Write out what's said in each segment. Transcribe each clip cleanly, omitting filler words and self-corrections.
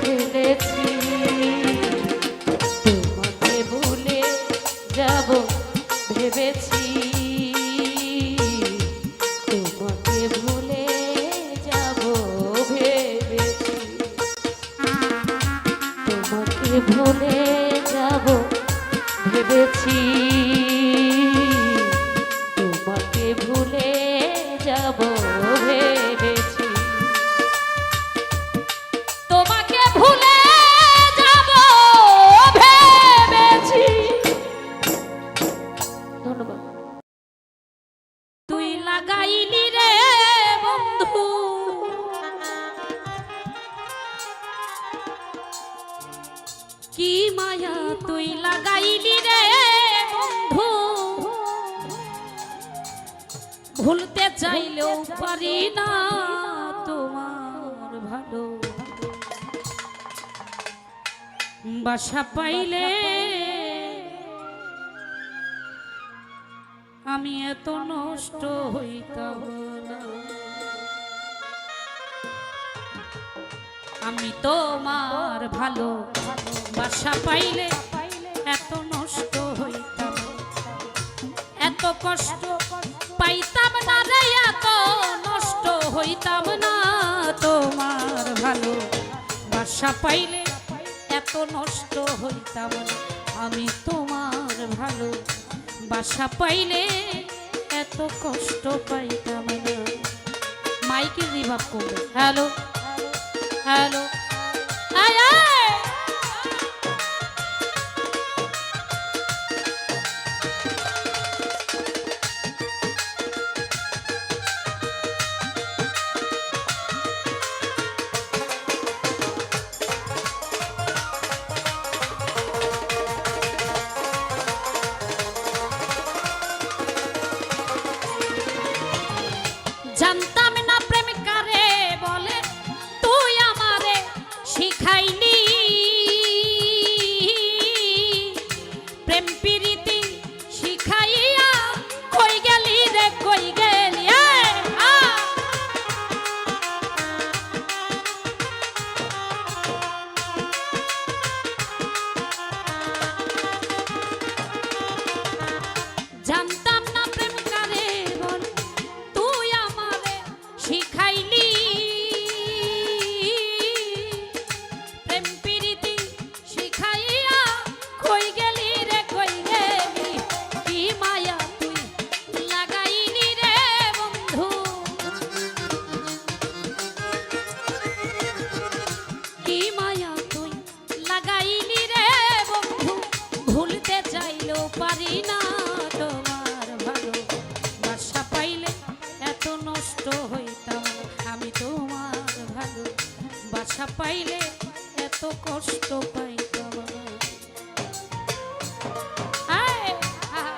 ফেলেছি, তোমাকে ভুলে যাব ভেবেছি, তোমাকে ভুলে যাব ভেবেছি, তোমাকে ভুলে যাব ভেবেছি, তোমাকে ভুলে যাব ভেবেছি, তোমাকে ভুলে যাব ভেবেছি। ধন্যবাদ। তুই লাগাইলি রে বন্ধু কি মায়া, তুই লাগাইলি রে বন্ধু, ভুলতে চাইলেও পারি না তোমার ভালো বাসা পাইলে আমি এত নষ্ট হইতাম না, আমি তোমার ভালো বাসা পাইলে এত নষ্ট হইতাম, এত কষ্ট পাইতাম না রে, এত নষ্ট হইতাম না, তোমার ভালো বাসা পাইলে এত নষ্ট হইতাম না, আমি তোমার ভালো বাসা পাইলে এত কষ্ট পাইতাম না। মাইকের রিভাব করবে। হ্যালো হ্যালো, আয় আয় জানতাম না প্রেম কারে বলে, তুই আমারে শিখাইলি, প্রেম প্রীতি শিখাইয়া কই গেলি রে, কই গেলি জানতাম না প্রেম কারে বলে, তুই আমারে শিখাইলি, প্রেম প্রীতি শিখাইয়া কই গেলি রে, কই গেলি, কি মায়া তুই লাগাইলি রে বন্ধু, কি মায়া তুই লাগাইলি রে বন্ধু, ভুলতে চাইলেও পারি না তোমার ভালো বাসা পাইলে এত নষ্ট হইতাম, আমি তোমার ভালো বাসা পাইলে এত কষ্ট পাইতাম না। আয়, আহা।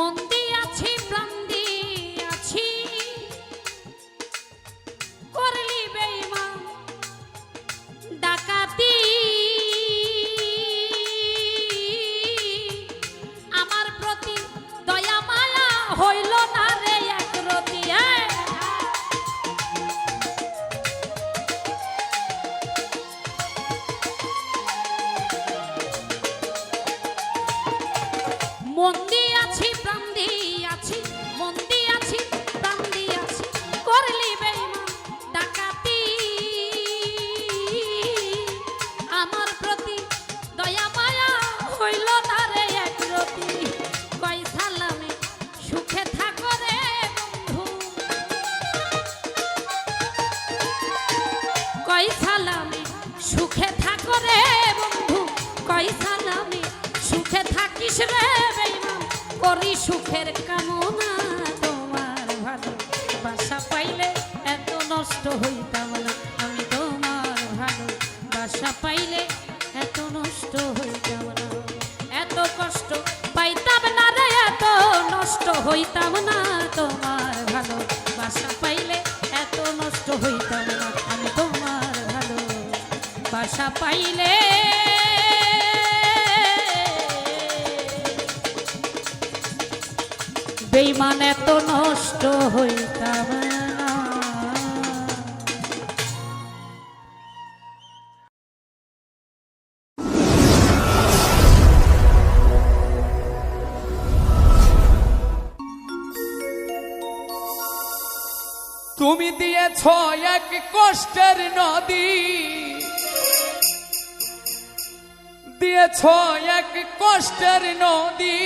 মন দিয়াছি প্রাণ দিয়াছি করলি বেঈমান ডাকাতি আমার প্রতি দয়া মায়া হইল না রে একরতি মন দিয়াছি প্রাণ দিয়াছি মন দিয়াছি প্রাণ দিয়াছি করলি বেঈমান ডাকাতি আমার প্রতি দয়া মায়া হইল না রে একরতি কই সালামে সুখে থাকো রে বন্ধু কই সালামে সুখে থাকো রে বন্ধু কই সালামে সুখে থাকিস রে বেঈমান করি সুখের কামনা তোমার ভালো বাসা পাইলে এত নষ্ট হইতাম না আমি তোমার ভালো বাসা পাইলে এত নষ্ট হইতাম না এত কষ্ট পাইতাম না রে এত নষ্ট হইতাম না তোমার ভালো বাসা পাইলে এত নষ্ট হইতাম না আমি তোমার ভালো বাসা পাইলে বেঈমান এত নষ্ট হইতাম না। তুমি দিয়েছ এক কষ্টের নদী দিয়েছ এক কষ্টের নদী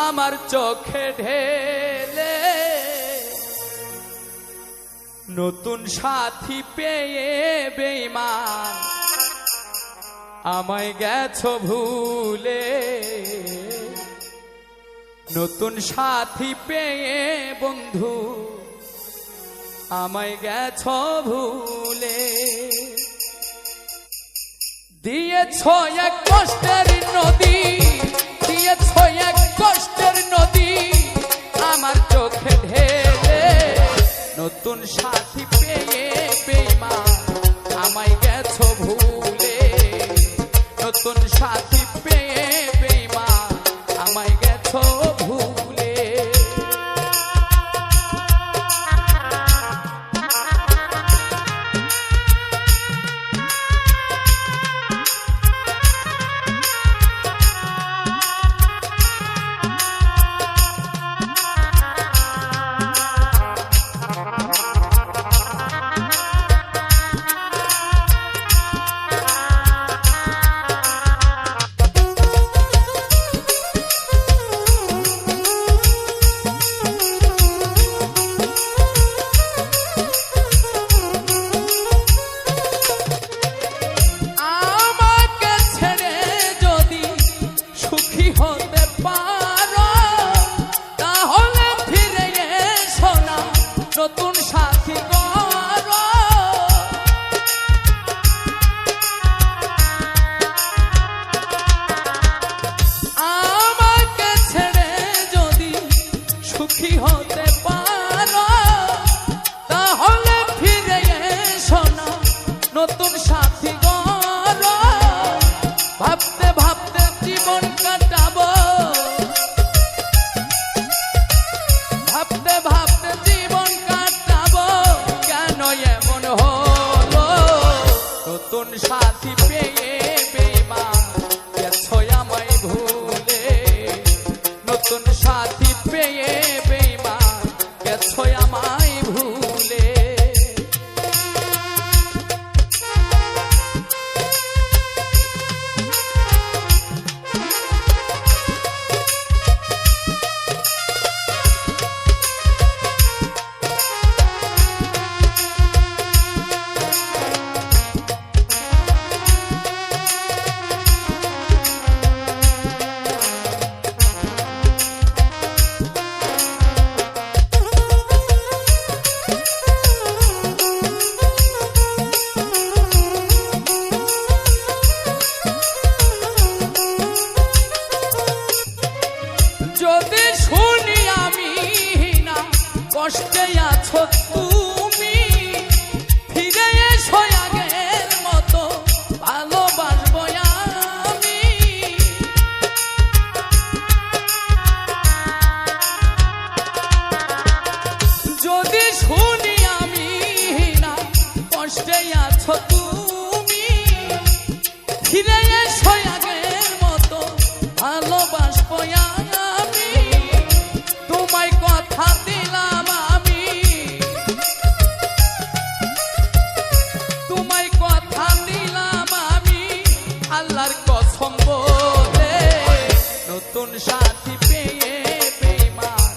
আমার চোখে ঢেলে নতুন সাথী পেয়ে বেঈমান আমায় গেছো ভুলে নতুন সাথী পেয়ে বন্ধু আমায় গেছো ভুলে দিয়েছ এক কষ্টের নদী দিয়েছ এক কষ্টের নদী আমার চোখে ঢেলে নতুন সাথী পেয়ে বেঈমান আমায় গেছো ভুলে নতুন সাথী পেয়ে বেঈমান আমায় গেছো ভুলে নতুন সাথী করো আমাকে ছেড়ে যদি সুখী হতে পারো তাহলে ফিরে এসো না নতুন সাথী করো ভাবতে ভাবতে জীবন কাটাবো ভাবতে ভাবতে জীবন কাটাবো কেন এমন হলো নতুন সাথী পেয়ে বেঈমান গেছো আমায় ভুলে নতুন সাথী পেয়ে বেঈমান গেছো আমায় ভুলে যদি শুনি আমি না কষ্টে আছো তুমি, ফিরে এসো আগের মতো ভালোবাসবো আমি। যদি শুনি আমি না কষ্টে আছো তুমি, ফিরে এসো আগের মতো ভালোবাসবো আমি। তোমায় কথা দিলাম আমি, তোমায় কথা দিলাম আমি আল্লাহর কসম বলে। নতুন সাথী পেয়ে বেঈমান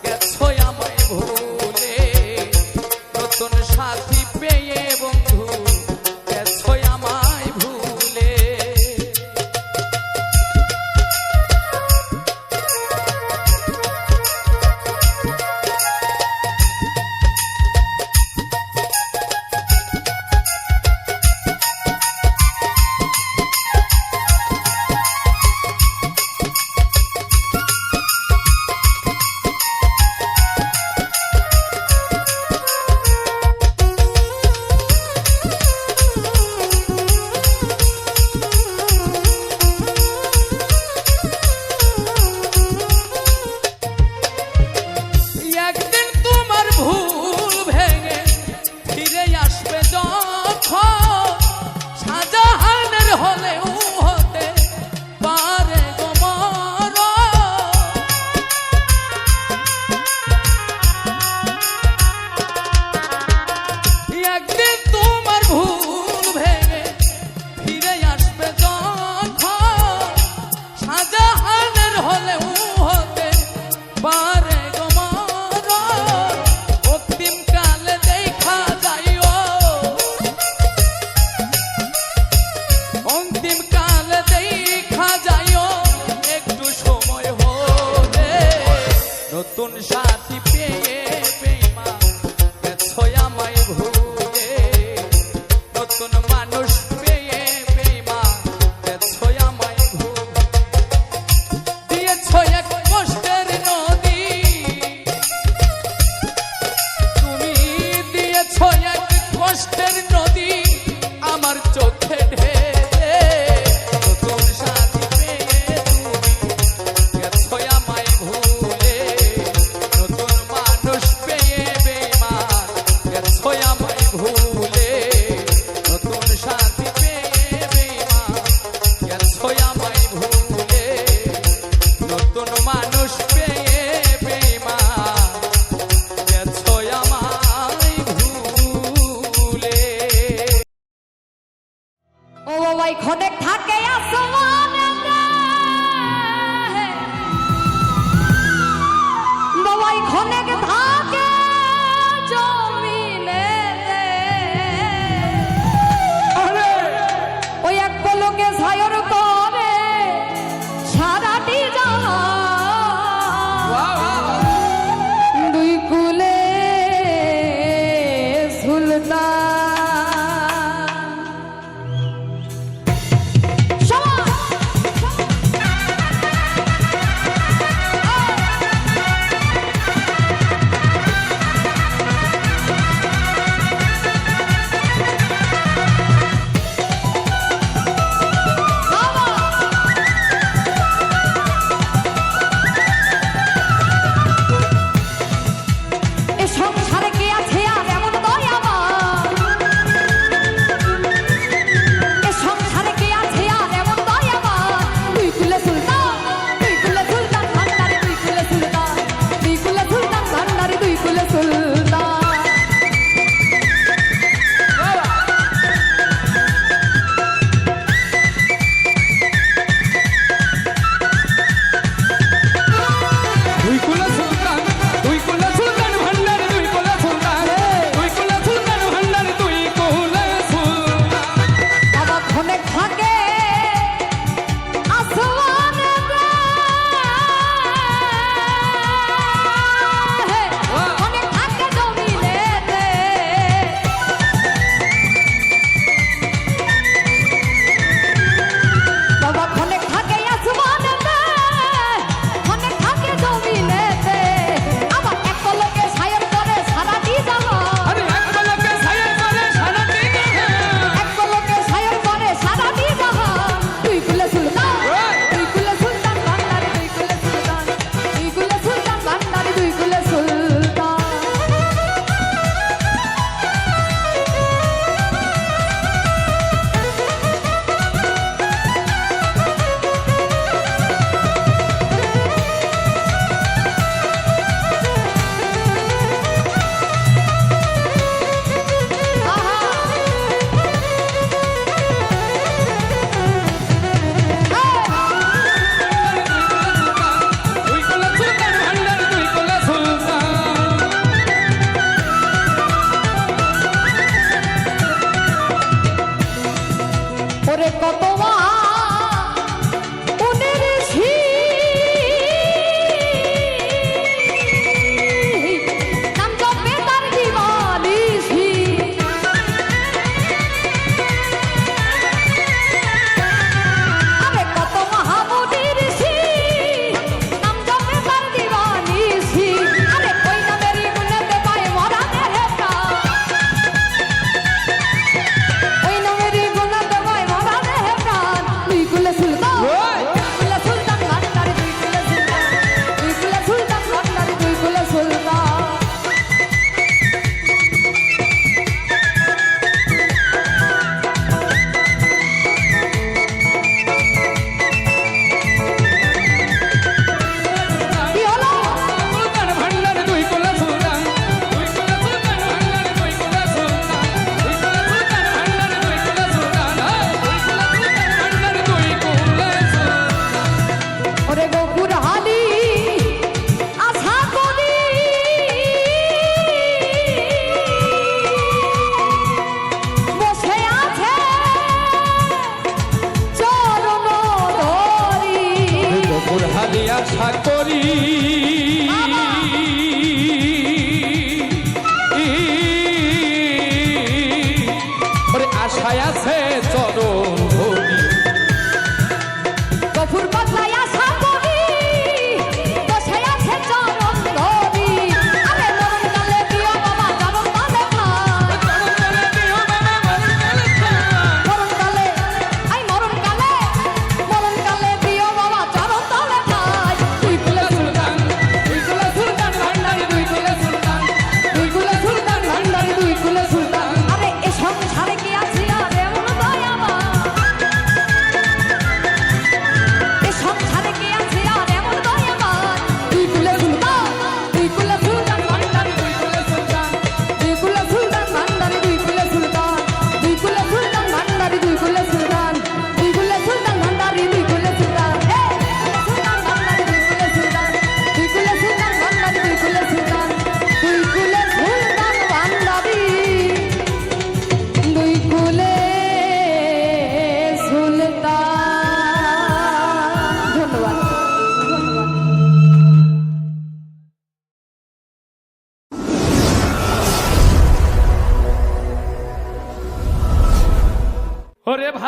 গেছো আমায় ভুলে, নতুন সাথী পেয়ে বন্ধু গেছো আমায় ভুলে। একদিন তোমার ভুল ভেঙে ফিরে আসবে যখন, শাহজাহানের হলেও হতে পারে গো মরণ। একদিন তোমার ভুল ভেঙে ফিরে আসবে যখন, শাহজাহানের হলেও হতে পারে নতুন সাথী পেয়ে বেঈমান গেছো আমায় ভুলে, নতুন মানুষ পেয়ে বেঈমান গেছো আমায় ভুলে। দিয়েছো এক কষ্টের নদী, তুমি দিয়েছো এক কষ্টের নদী আমার চোখে ঢেলে। নতুন সাথী পেয়ে তুমি গেছো আমায় ভুলে, নতুন মানুষ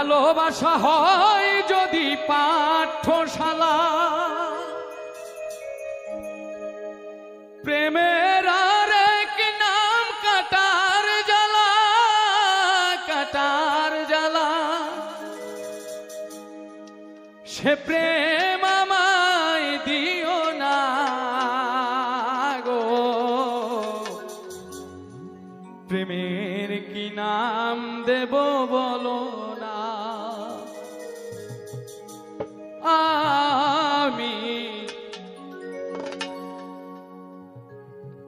ভালোবাসা হয় যদি পাঠশালা, প্রেমের আর এক নাম কাটার জ্বালা, কাটার জ্বালা। সে প্রেম আমায় দিও না গো, প্রেমের কি নাম দেব বলো না। আমি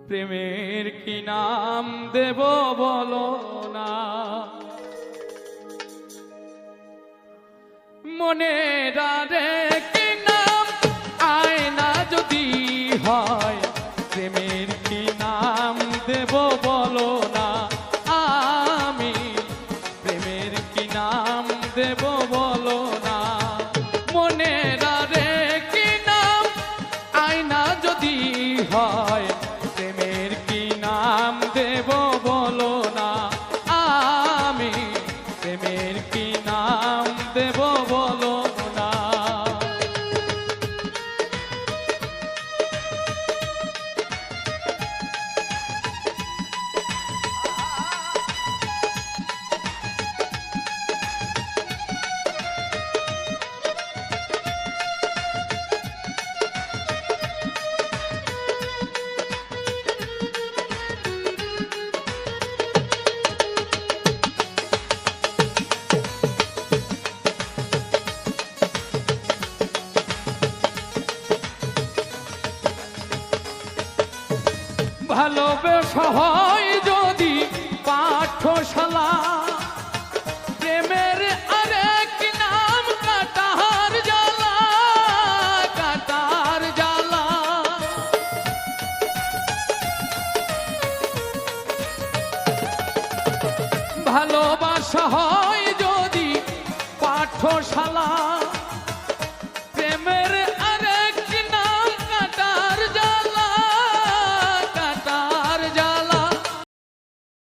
প্রেমের কি নাম দেব বলো না। মনে রে কি নাম আয়না যদি হয়, প্রেমের কি নাম দেব বলো না। আমি প্রেমের কি নাম দেব বলো না। মনে রে কি নাম আয়না যদি হয়, প্রেমের কি নাম দেব বলো না। আমি প্রেমের কি নাম দেব বলো না। ভালোবাসা হয় যদি পাঠশালা, প্রেমের আরেক নাম কাটার জ্বালা, কাটার জ্বালা। ভালোবাসা হয় যদি পাঠশালা,